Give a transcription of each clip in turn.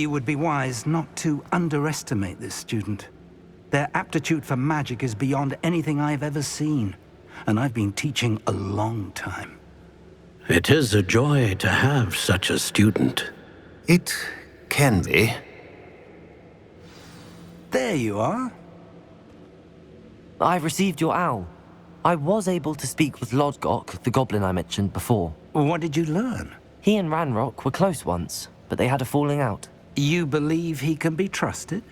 You would be wise not to underestimate this student. Their aptitude for magic is beyond anything I've ever seen, and I've been teaching a long time. It is a joy to have such a student. It can be. There you are. I've received your owl. I was able to speak with Lodgok, the goblin I mentioned before. What did you learn? He and Ranrock were close once, but they had a falling out. You believe he can be trusted?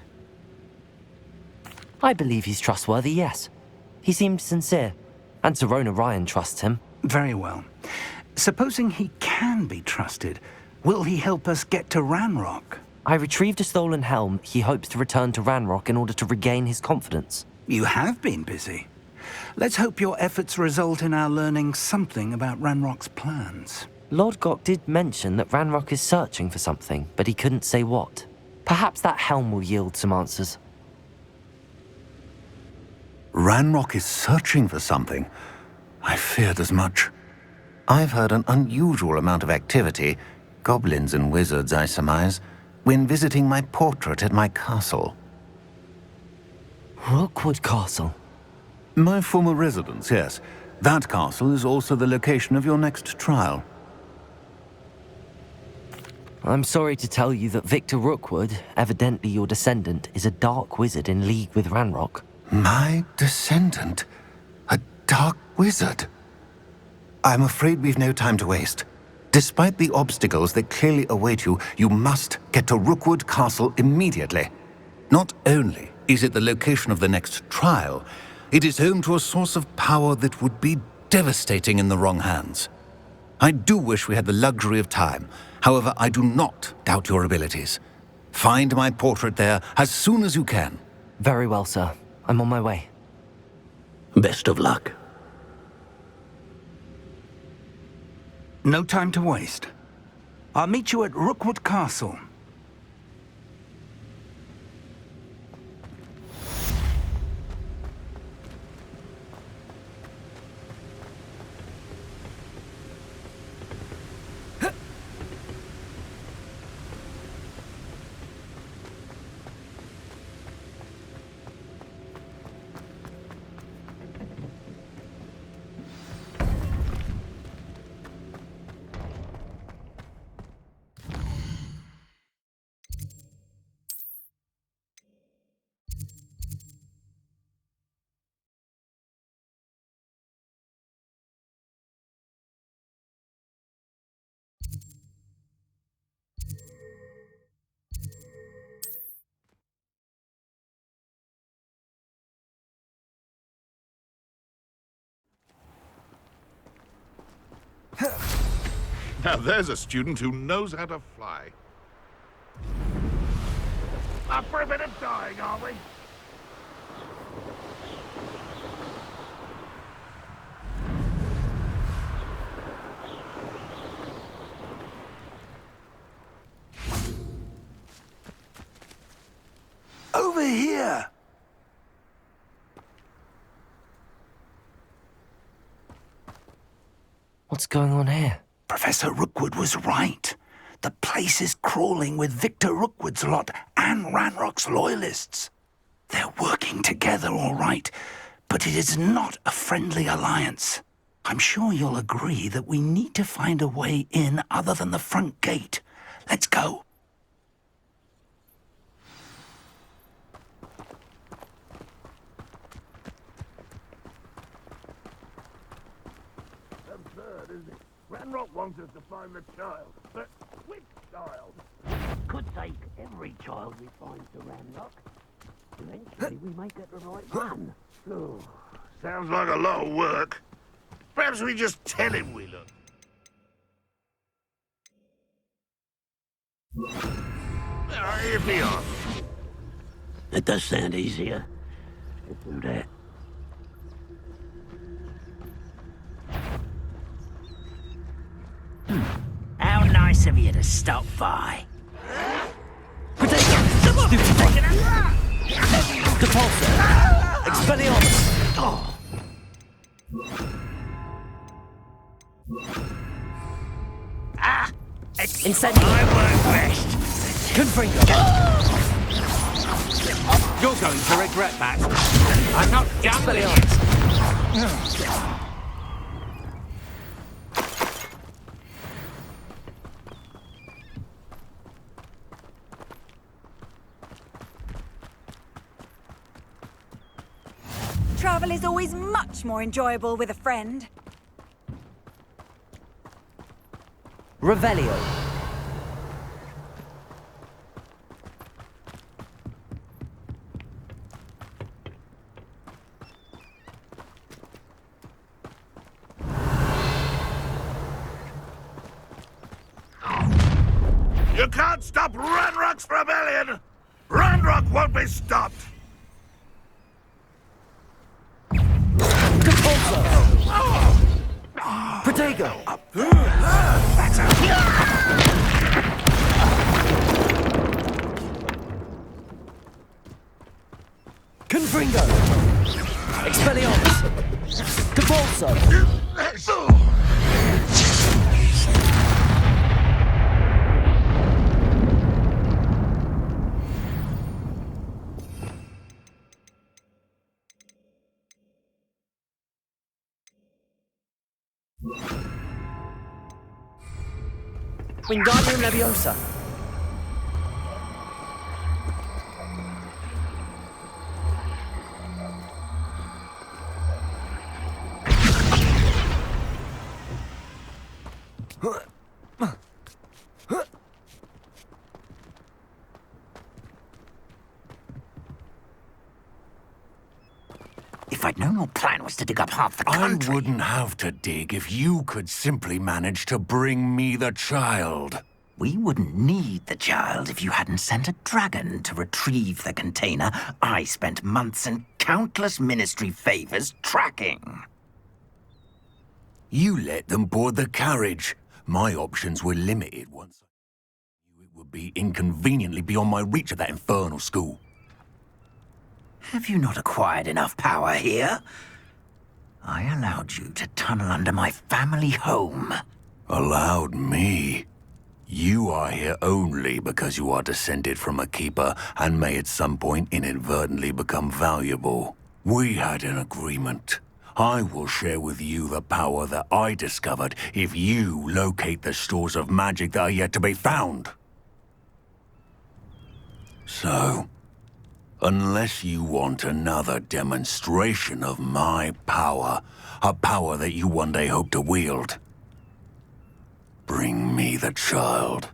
I believe he's trustworthy, yes. He seemed sincere, and Serona Ryan trusts him. Very well. Supposing he can be trusted, will he help us get to Ranrock? I retrieved a stolen helm he hopes to return to Ranrock in order to regain his confidence. You have been busy. Let's hope your efforts result in our learning something about Ranrock's plans. Lodgok did mention that Ranrock is searching for something, but he couldn't say what. Perhaps that helm will yield some answers. Ranrock is searching for something. I feared as much. I've heard an unusual amount of activity, goblins and wizards, I surmise, when visiting my portrait at my castle. Rookwood Castle? My former residence, yes. That castle is also the location of your next trial. I'm sorry to tell you that Victor Rookwood, evidently your descendant, is a dark wizard in league with Ranrock. My descendant? A dark wizard? I'm afraid we've no time to waste. Despite the obstacles that clearly await you, you must get to Rookwood Castle immediately. Not only is it the location of the next trial, it is home to a source of power that would be devastating in the wrong hands. I do wish we had the luxury of time. However, I do not doubt your abilities. Find my portrait there as soon as you can. Very well, sir. I'm on my way. Best of luck. No time to waste. I'll meet you at Rookwood Castle. Now there's a student who knows how to fly. Up for a bit of dying, are we? Over here! What's going on here? Professor Rookwood was right. The place is crawling with Victor Rookwood's lot and Ranrock's loyalists. They're working together, all right, but it is not a friendly alliance. I'm sure you'll agree that we need to find a way in other than the front gate. Let's go. Absurd, isn't it? Ranrock wants us to find the child, but which child? Could take every child we find to Ranrock. Eventually we may get the right one. Oh, sounds like a lot of work. Perhaps we just tell him we look. Here we are. It does sound easier. Let's do that. How nice of you to stop by. Depulsor! Expelliarmus! Oh. Ah! Incendiary! I work best. Confringo! You're going to regret that. I'm not done with it. Travel is always much more enjoyable with a friend. Revelio. You can't stop Ranrock's rebellion! Ranrock won't be stopped! Protego! Confringo! Expelliarmus! Capulso! Wingardium Leviosa! If I'd known your plan was to dig up half the country... I wouldn't have to dig if you could simply manage to bring me the child. We wouldn't need the child if you hadn't sent a dragon to retrieve the container I spent months and countless ministry favors tracking. You let them board the carriage. My options were limited once I knew it would be inconveniently beyond my reach at that infernal school. Have you not acquired enough power here? I allowed you to tunnel under my family home. Allowed me? You are here only because you are descended from a keeper and may at some point inadvertently become valuable. We had an agreement. I will share with you the power that I discovered if you locate the stores of magic that are yet to be found. So, unless you want another demonstration of my power, a power that you one day hope to wield, bring me the child.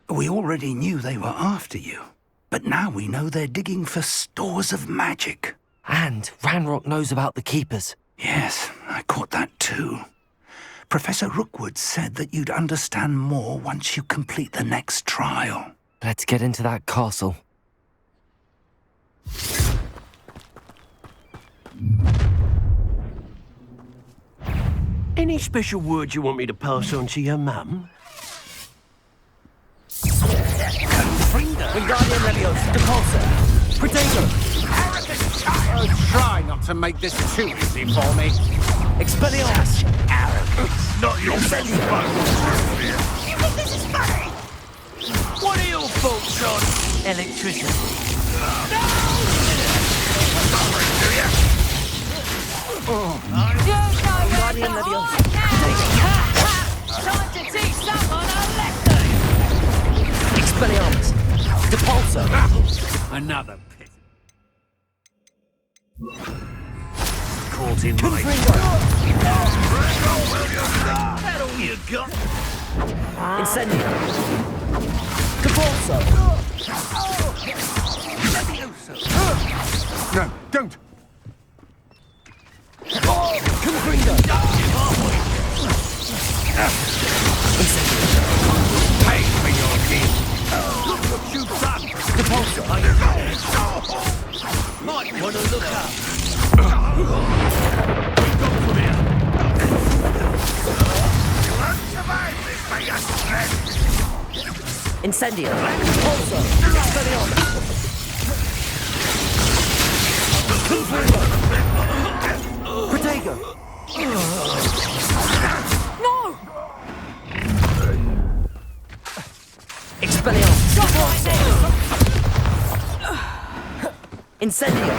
We already knew they were after you, but now we know they're digging for stores of magic. And Ranrock knows about the Keepers. Yes, I caught that too. Professor Rookwood said that you'd understand more once you complete the next trial. Let's get into that castle. Any special words you want me to pass on to your mum? Wingardium Leviosa! Depulso! Protego! Oh, try not to make this too easy for me. Expelliarmus! Not your best one. You think this is funny? What are your thoughts on Electricity! Wingardium Leviosa! Time to teach someone a lesson! Expelliarmus! Depulso! another pit? Caught in my... That all you got? Incendio! Capulso! No, don't! Confringo! Incendio! Pay for your deed! Look what you've done! Capulso! Might want to look up. We've got from here. You won't survive this by your strength! Incendio! Capulso! Expelliarmus! Protego! No! Expelliarmus! Incendio!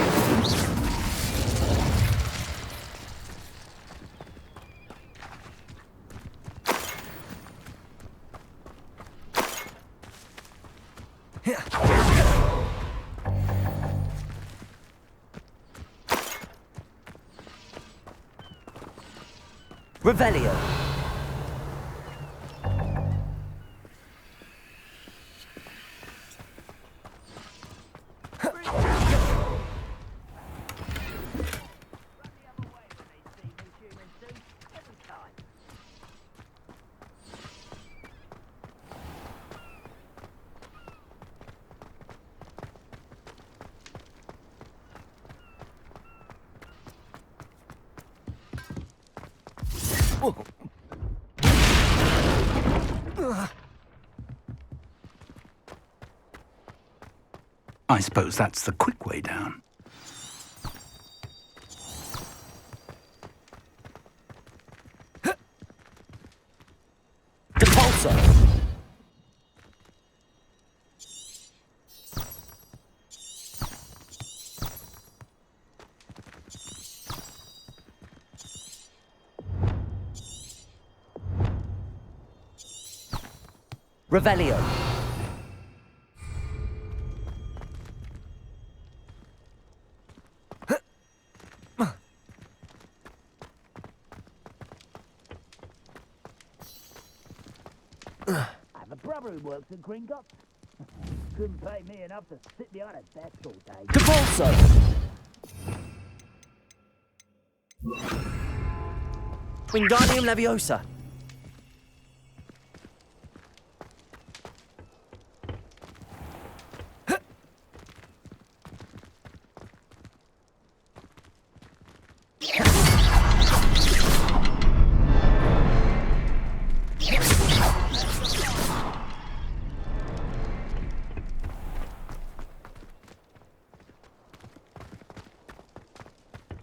Revelio. I suppose that's the quick way down. Depulso! Revelio. I have a brother who works at Gringotts. Couldn't pay me enough to sit behind a desk all day. Depulso! Wingardium Leviosa.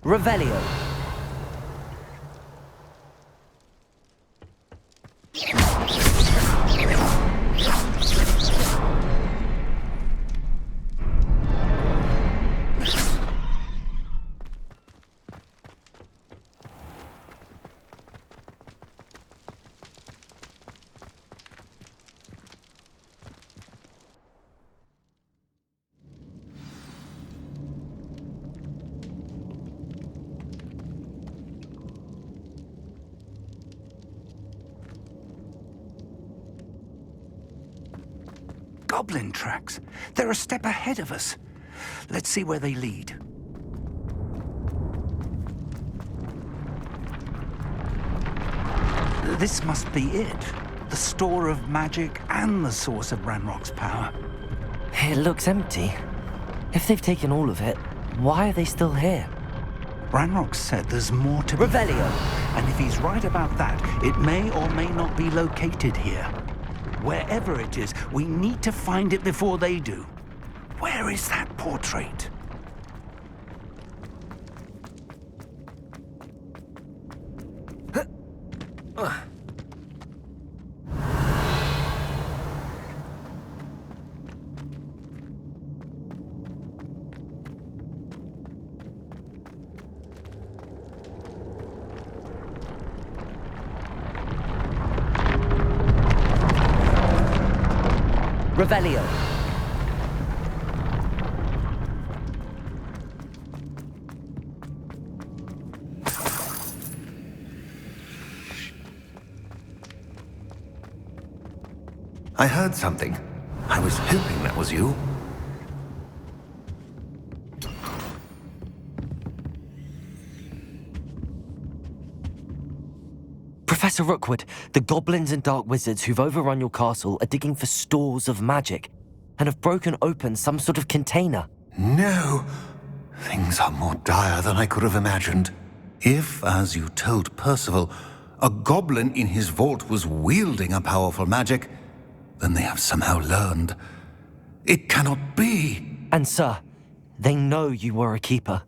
Revelio. Goblin tracks. They're a step ahead of us. Let's see where they lead. This must be it. The store of magic and the source of Ranrock's power. It looks empty. If they've taken all of it, why are they still here? Ranrock said there's more to be. Revelio. And if he's right about that, it may or may not be located here. Wherever it is, we need to find it before they do. Where is that portrait? Revelio. I heard something. I was hoping that was you. Professor Rookwood, the goblins and dark wizards who've overrun your castle are digging for stores of magic and have broken open some sort of container. No! Things are more dire than I could have imagined. If, as you told Percival, a goblin in his vault was wielding a powerful magic, then they have somehow learned. It cannot be! And sir, they know you were a keeper.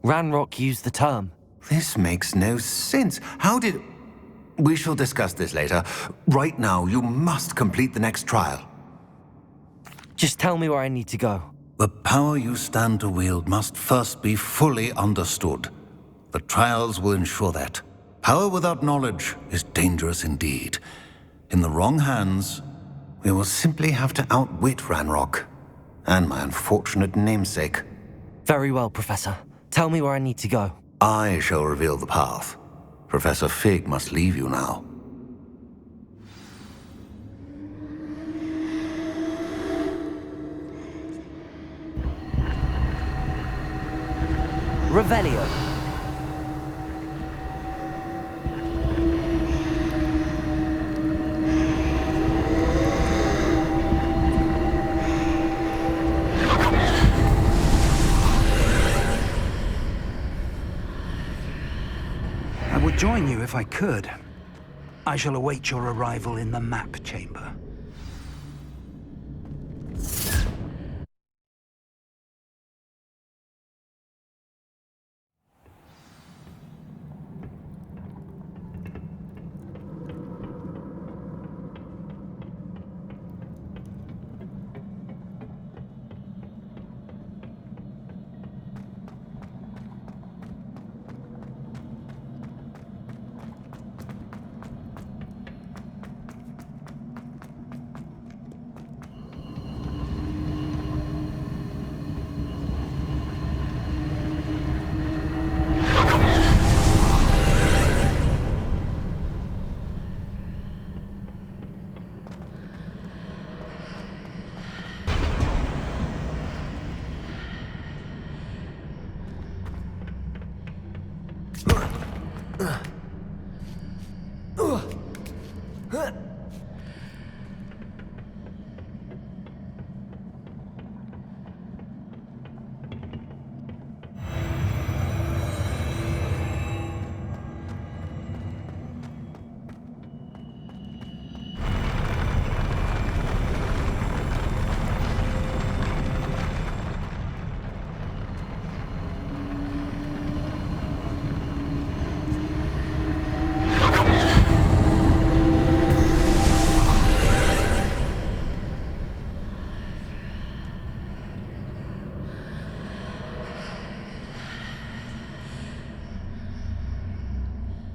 Ranrock used the term. This makes no sense. How did... We shall discuss this later. Right now, you must complete the next trial. Just tell me where I need to go. The power you stand to wield must first be fully understood. The trials will ensure that. Power without knowledge is dangerous indeed. In the wrong hands, We will simply have to outwit Ranrock. And my unfortunate namesake. Very well, Professor. Tell me where I need to go. I shall reveal the path. Professor Fig must leave you now. Revelio. I would join you if I could. I shall await your arrival in the map chamber.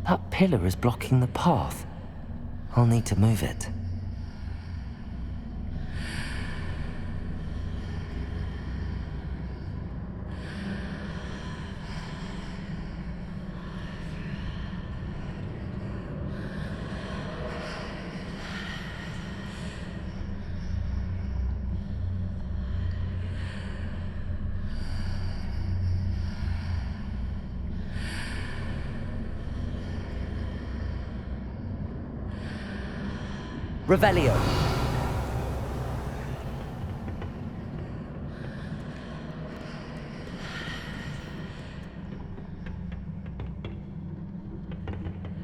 That pillar is blocking the path. I'll need to move it. Revelio.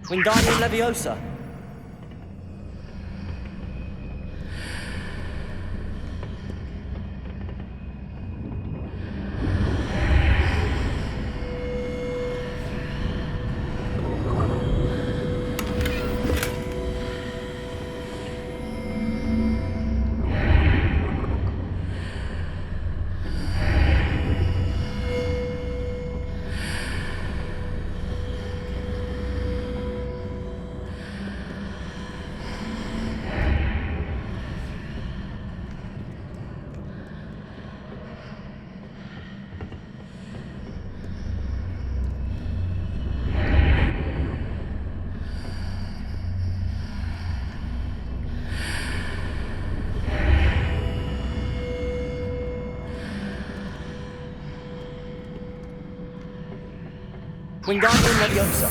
Wingardium Leviosa. Wingardium Leviosa.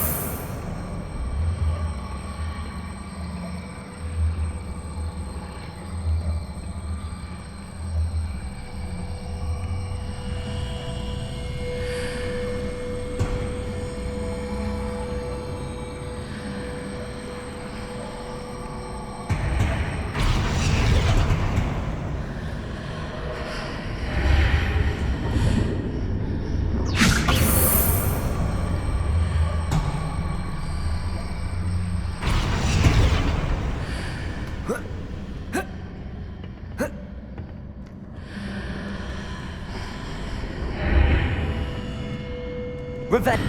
Revenge.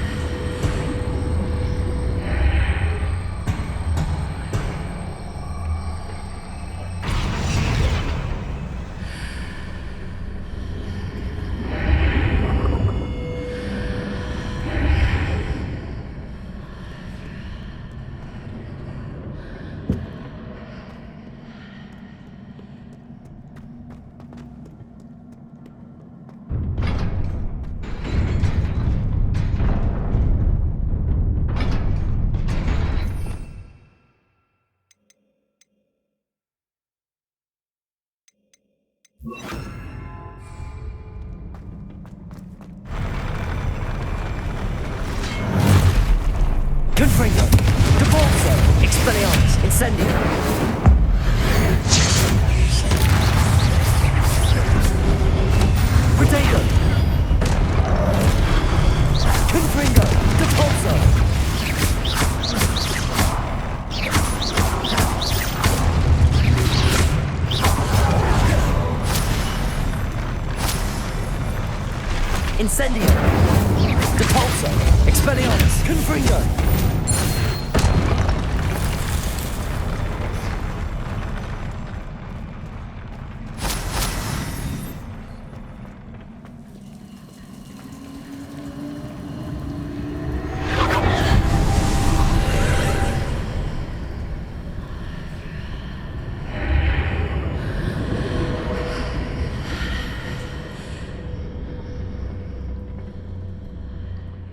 Confringo, Devolso, Expelliarmus, Incendio. Protego. Confringo, Devolso. Incendio. Depulso, Expelliarmus, Confringo.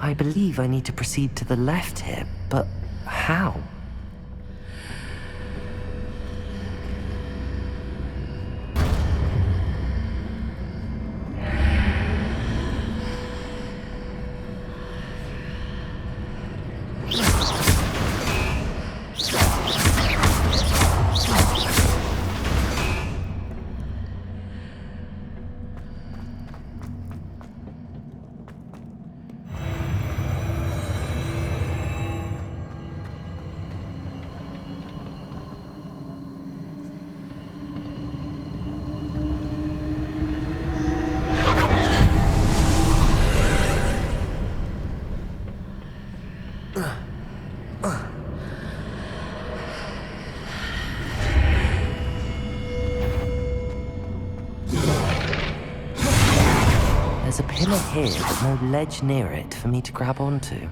I believe I need to proceed to the left here, but how? There's a pillar here, but no ledge near it for me to grab onto.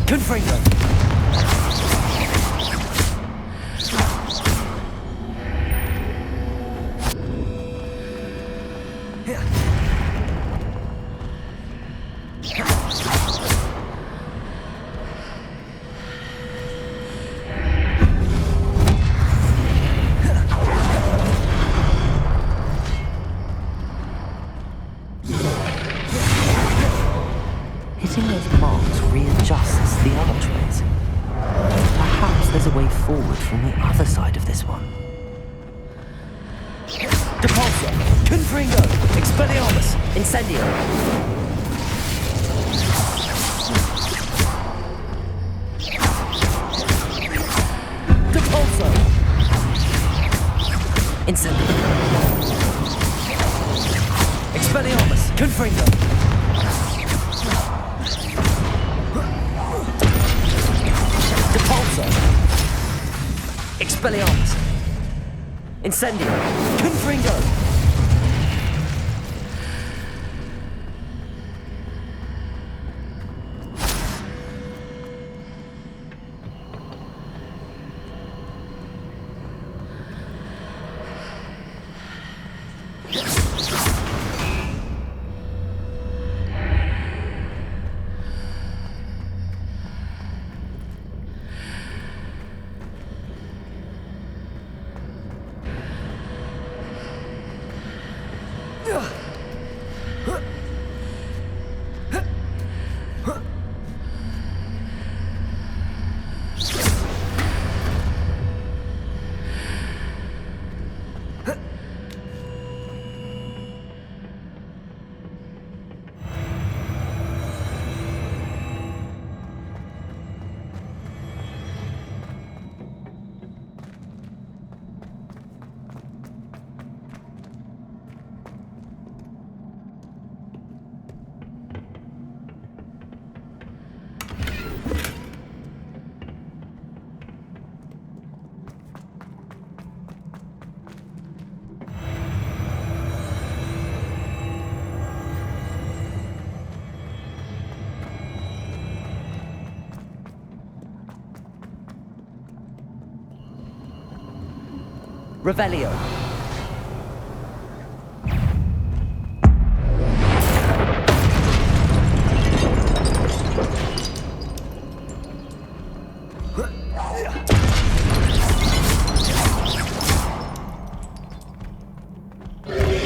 Confringo. Hitting those marks readjusts the archways. Perhaps there's a way forward from the other side of this one. Depulso, Confringo, Expelliarmus, Incendio. Depulso, Incendio. Expelliarmus, Confringo. Depulso, Expelliarmus, Incendio, Confringo. Revelio.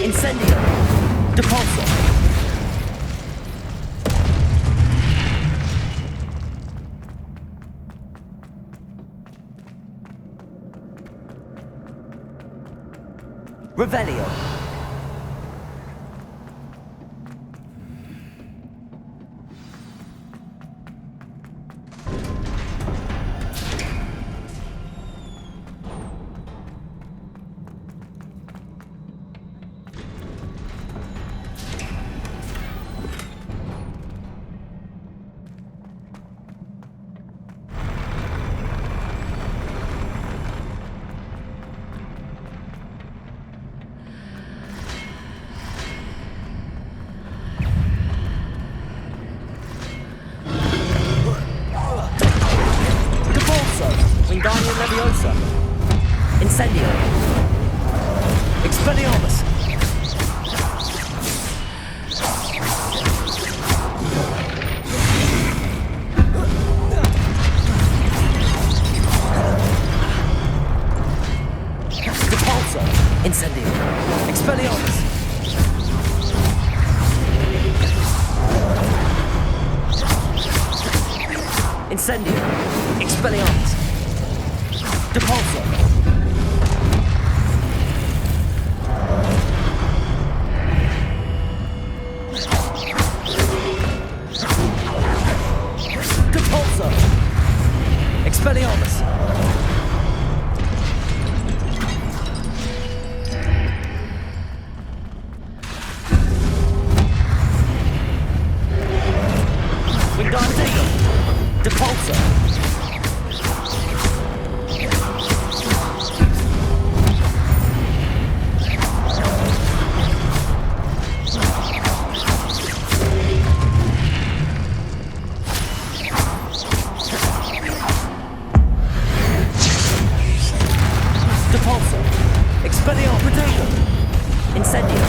Incendio. Depulso. Revelio. Wingardium Leviosa. Incendio. Expelliarmus. Depulso. Incendio. Expelliarmus. Incendio. Expelliarmus. Depulso. Depulso. Expelliarmus. Wingardium. Depulso. Depulso. Expelliarmus. Protego. Incendio.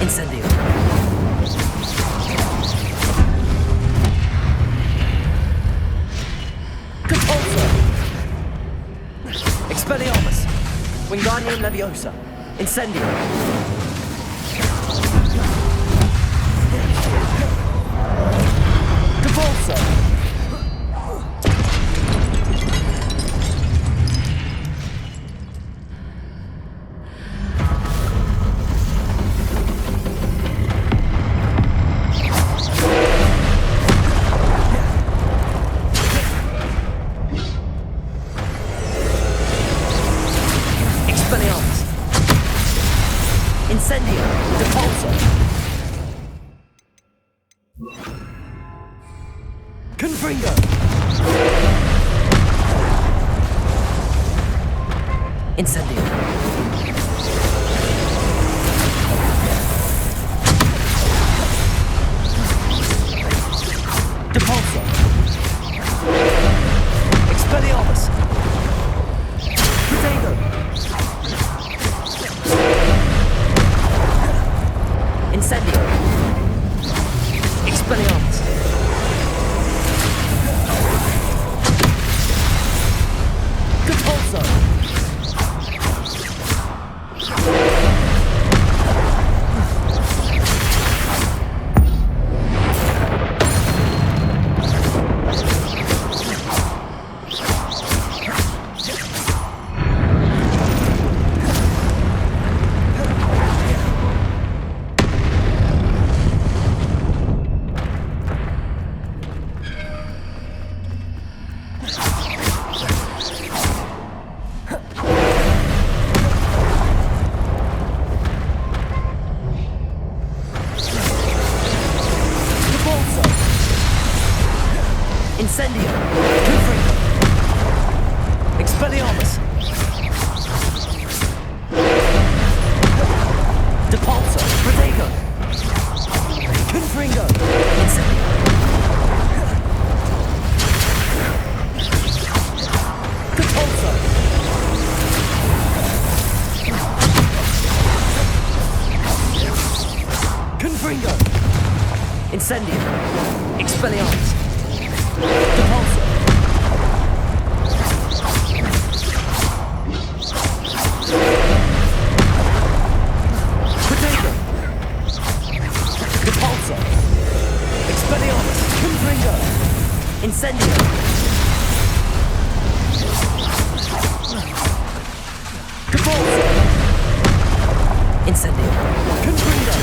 Incendio. Depulso. Expelliarmus. Wingardium Leviosa. Incendio. Depulso. Expelliarmus. Incendio. Depulso. Confringo. Incendio. Depulso. Expelliarmus. Protego. Incendio. Expelliarmus. Depulso. Incendio. Confringo. Expelliarmus. Confringo! Incendio! Repulso! Confringo! Incendio! Expelliarmus! Repulso! Potato! Repulso! Expelliarmus! Confringo! Incendio! Repulso! Incendio! Confringo!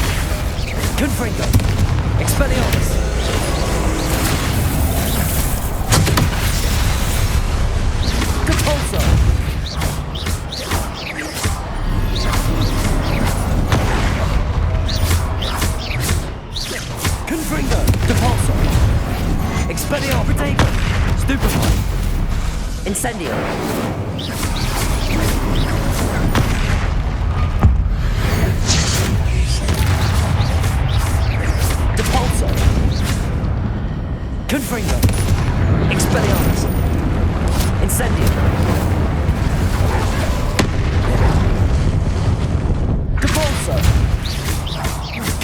Confringo! Expelliarmus! Repulso! Confringo! Repulso! Expelliarmus! Protego! Stupefy! Incendio! Repulso! Confringo! Expelliarmus! Incendio! Repulso!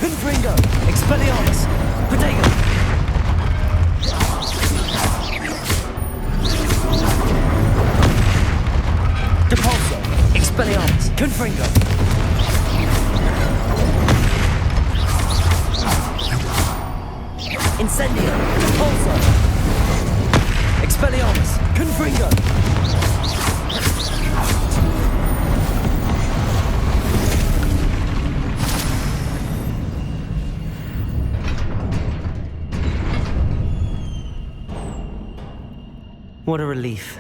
Confringo! Expelliarmus! Protego! Repulso! Expelliarmus! Confringo! Incendio! Repulso! Expelliarmus! Confringo! What a relief.